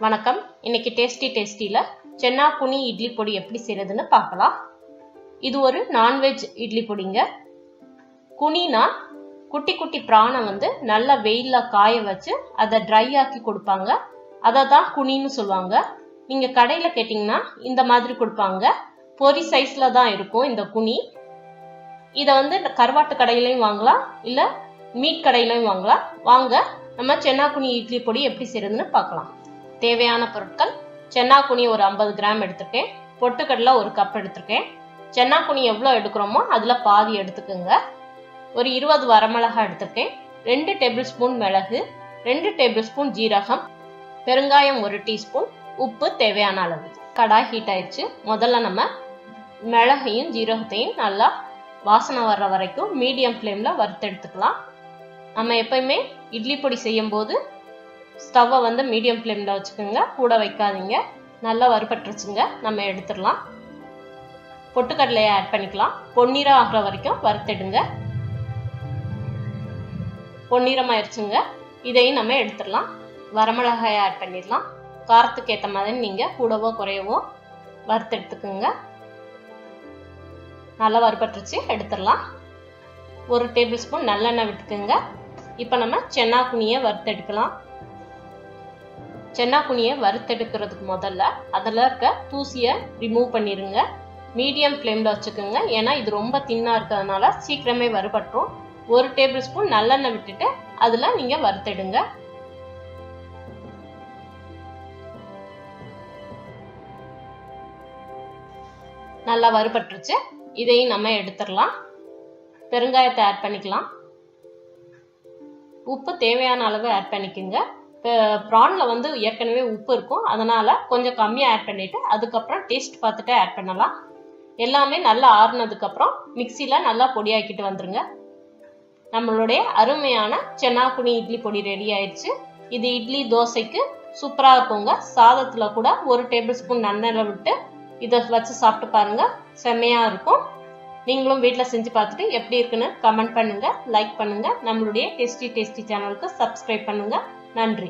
வணக்கம். இன்னைக்கு டேஸ்டில சென்னா குனி இட்லி பொடி எப்படி செய்யறதுன்னு பார்க்கலாம். இது ஒரு நான்வெஜ் இட்லி பொடிங்க. குனினா குட்டி குட்டி பிரானை நல்லா வெயில்ல காய வச்சு அதை ட்ரை ஆக்கி கொடுப்பாங்க. அதை தான் குனின்னு சொல்லுவாங்க. நீங்க கடையில கேட்டீங்கன்னா இந்த மாதிரி கொடுப்பாங்க. பொரி சைஸ்ல தான் இருக்கும் இந்த குனி. இதை கருவாட்டு கடையிலையும் வாங்கலாம், இல்ல மீட் கடையிலையும் வாங்கலாம். வாங்க நம்ம சென்னா குனி இட்லி பொடி எப்படி செய்யறதுன்னு பார்க்கலாம். தேவையான பொருட்கள்: சென்னா குனி ஒரு 50 கிராம் எடுத்துருக்கேன். பொட்டுக்கடலை ஒரு கப் எடுத்துருக்கேன். சென்னா குனி எவ்வளோ எடுக்கிறோமோ அதில் பாதி எடுத்துக்கோங்க. ஒரு 20 வரமிளகாய் எடுத்துருக்கேன். 2 டேபிள் ஸ்பூன் மிளகு, 2 டேபிள் ஸ்பூன் ஜீரகம், பெருங்காயம் 1 டீஸ்பூன், உப்பு தேவையான அளவு. கடாய் ஹீட் ஆயிடுச்சு. முதல்ல நம்ம மிளகையும் ஜீரகத்தையும் நல்லா வாசனை வர்ற வரைக்கும் மீடியம் ஃப்ளேமில் வறுத்து எடுத்துக்கலாம். நம்ம எப்பயுமே இட்லி பொடி செய்யும் போது ஸ்டவ்வை மீடியம் ஃப்ளேமில் வச்சுக்கோங்க, கூட வைக்காதீங்க. நல்லா வறுபட்டுருச்சுங்க, நம்ம எடுத்துடலாம். பொட்டுக்கடலையை ஆட் பண்ணிக்கலாம். பொன்னிறம் ஆகிற வரைக்கும் வறுத்தெடுங்க. பொன்னிறம் ஆயிடுச்சுங்க, இதையும் நம்ம எடுத்துடலாம். வரமிளகாயை ஆட் பண்ணிடலாம். காரத்துக்கு ஏற்ற மாதிரி நீங்கள் கூடவோ குறையவோ வறுத்து எடுத்துக்கோங்க. நல்லா வறுபட்டுருச்சு, எடுத்துடலாம். 1 டேபிள் ஸ்பூன் நல்லெண்ணெய் விட்டுக்குங்க. இப்போ நம்ம சென்னா குனியை வறுத்தெடுக்கலாம். சென்னா குனியை வறுத்தெடுக்கிறதுக்கு முதல்ல அதில் இருக்க தூசியை ரிமூவ் பண்ணிடுங்க. மீடியம் ஃப்ளேமில் வச்சுக்கோங்க, ஏன்னா இது ரொம்ப தின்னாக இருக்கிறதுனால சீக்கிரமே வறுபட்டுரும். 1 டேபிள் ஸ்பூன் நல்லெண்ணெய் விட்டுட்டு அதில் நீங்கள் வறுத்தெடுங்க. நல்லா வறுபட்டுருச்சு, இதையும் நம்ம எடுத்துடலாம். பெருங்காயத்தை ஆட் பண்ணிக்கலாம். உப்பு தேவையான அளவு ஆட் பண்ணிக்கோங்க. ப்ரான்ல ஏற்கனவே உப்பு இருக்கும், அதனால கொஞ்சம் கம்மியாக ஆட் பண்ணிட்டு அதுக்கப்புறம் டேஸ்ட் பார்த்துட்டு ஆட் பண்ணலாம். எல்லாமே நல்லா ஆறுனதுக்கப்புறம் மிக்சியில் நல்லா பொடியாக்கிட்டு வந்துருங்க. நம்மளுடைய அருமையான சென்னா குனி இட்லி பொடி ரெடி ஆயிடுச்சு. இது இட்லி தோசைக்கு சூப்பராக இருக்குங்க. சாதத்தில் கூட 1 டேபிள் ஸ்பூன் நல்லெண்ணெய் விட்டு இதை வச்சு சாப்பிட்டு பாருங்க, செம்மையாக இருக்கும். நீங்களும் வீட்டில் செஞ்சு பார்த்துட்டு எப்படி இருக்குன்னு கமெண்ட் பண்ணுங்க, லைக் பண்ணுங்க. நம்மளுடைய டேஸ்டி சேனலுக்கு சப்ஸ்கிரைப் பண்ணுங்க. நன்றி.